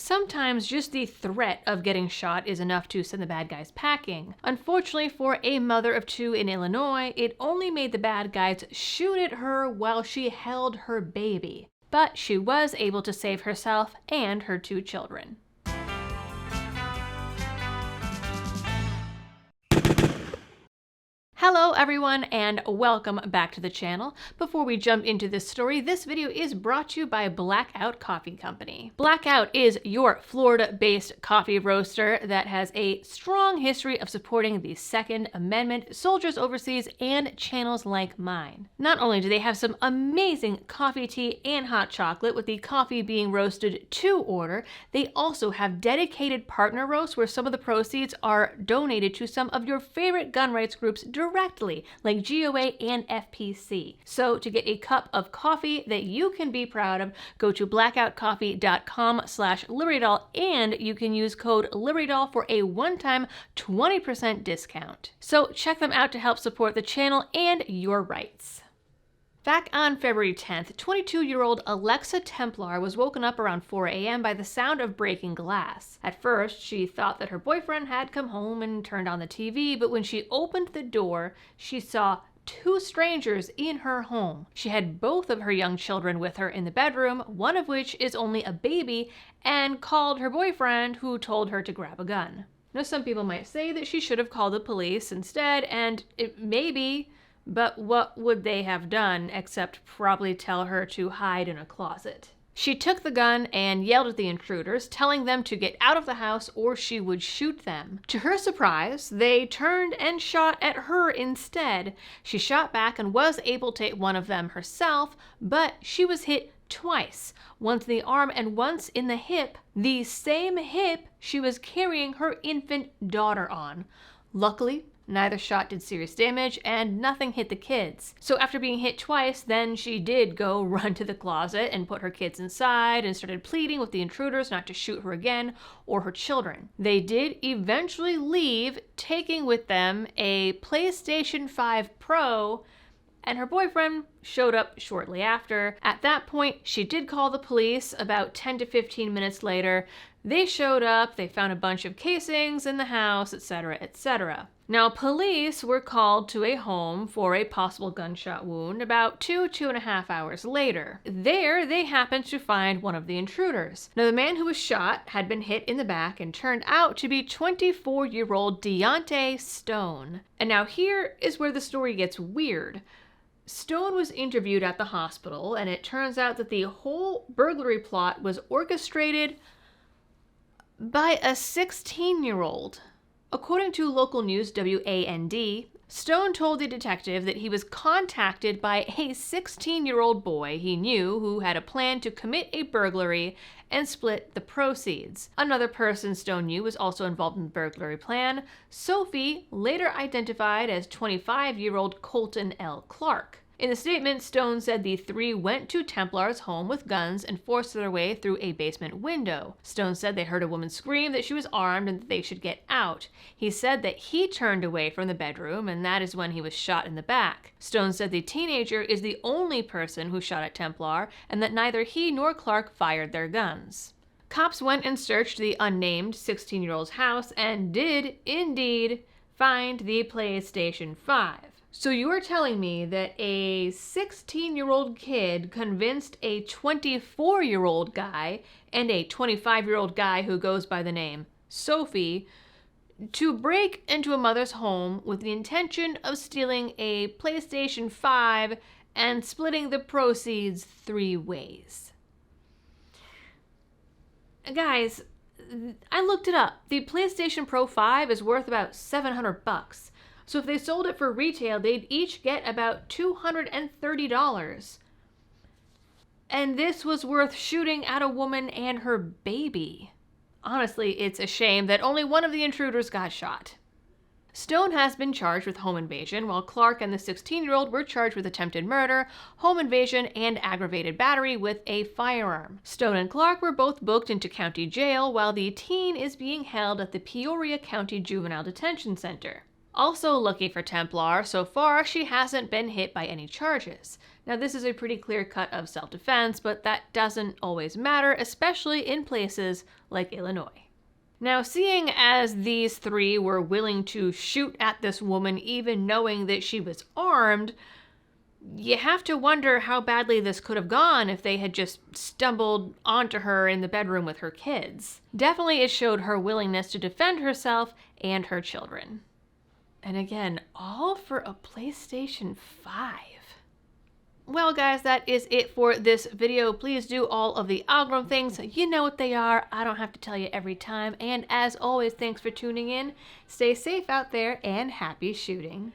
Sometimes just the threat of getting shot is enough to send the bad guys packing. Unfortunately for a mother of two in Illinois, it only made the bad guys shoot at her while she held her baby. But she was able to save herself and her two children. Hello everyone and welcome back to the channel. Before we jump into this story, this video is brought to you by Blackout Coffee Company. Blackout is your Florida-based coffee roaster that has a strong history of supporting the Second Amendment, soldiers overseas, and channels like mine. Not only do they have some amazing coffee, tea, and hot chocolate with the coffee being roasted to order, they also have dedicated partner roasts where some of the proceeds are donated to some of your favorite gun rights groups directly, like GOA and FPC. So to get a cup of coffee that you can be proud of, go to blackoutcoffee.com/LibertyDoll and you can use code LibertyDoll for a one-time 20% discount. So check them out to help support the channel and your rights. Back on February 10th, 22-year-old Alexa Templar was woken up around 4 a.m. by the sound of breaking glass. At first, she thought that her boyfriend had come home and turned on the TV, but when she opened the door, she saw two strangers in her home. She had both of her young children with her in the bedroom, one of which is only a baby, and called her boyfriend, who told her to grab a gun. Now, some people might say that she should have called the police instead, and maybe, but what would they have done except probably tell her to hide in a closet? She took the gun and yelled at the intruders, telling them to get out of the house or she would shoot them. To her surprise, they turned and shot at her instead. She shot back and was able to hit one of them herself, but she was hit twice, once in the arm and once in the hip, the same hip she was carrying her infant daughter on. Luckily, neither shot did serious damage and nothing hit the kids. So after being hit twice, then she did go run to the closet and put her kids inside and started pleading with the intruders not to shoot her again or her children. They did eventually leave, taking with them a PlayStation 5 Pro, and her boyfriend showed up shortly after. At that point, she did call the police. About 10 to 15 minutes later, they showed up, they found a bunch of casings in the house, etc., etc. Now, police were called to a home for a possible gunshot wound about 2.5 hours later. There, they happened to find one of the intruders. Now, the man who was shot had been hit in the back and turned out to be 24-year-old Deontay Stone. And now here is where the story gets weird. Stone was interviewed at the hospital, and it turns out that the whole burglary plot was orchestrated by a 16-year-old. According to local news WAND, Stone told the detective that he was contacted by a 16-year-old boy he knew who had a plan to commit a burglary and split the proceeds. Another person Stone knew was also involved in the burglary plan, Sophie, later identified as 25-year-old Colton L. Clark. In the statement, Stone said the three went to Templar's home with guns and forced their way through a basement window. Stone said they heard a woman scream that she was armed and that they should get out. He said that he turned away from the bedroom, and that is when he was shot in the back. Stone said the teenager is the only person who shot at Templar, and that neither he nor Clark fired their guns. Cops went and searched the unnamed 16-year-old's house and did, indeed, find the PlayStation 5. So you're telling me that a 16-year-old kid convinced a 24-year-old guy and a 25-year-old guy who goes by the name Sophie to break into a mother's home with the intention of stealing a PlayStation 5 and splitting the proceeds 3 ways? Guys, I looked it up. The PlayStation Pro 5 is worth about $700. So if they sold it for retail, they'd each get about $230. And this was worth shooting at a woman and her baby. Honestly, it's a shame that only one of the intruders got shot. Stone has been charged with home invasion, while Clark and the 16-year-old were charged with attempted murder, home invasion, and aggravated battery with a firearm. Stone and Clark were both booked into county jail, while the teen is being held at the Peoria County Juvenile Detention Center. Also lucky for Templar, so far she hasn't been hit by any charges. Now, this is a pretty clear cut of self-defense, but that doesn't always matter, especially in places like Illinois. Now, seeing as these three were willing to shoot at this woman even knowing that she was armed, you have to wonder how badly this could have gone if they had just stumbled onto her in the bedroom with her kids. Definitely it showed her willingness to defend herself and her children. And again, all for a PlayStation 5. Well guys, that is it for this video. Please do all of the algorithm things. You know what they are. I don't have to tell you every time. And as always, thanks for tuning in. Stay safe out there and happy shooting.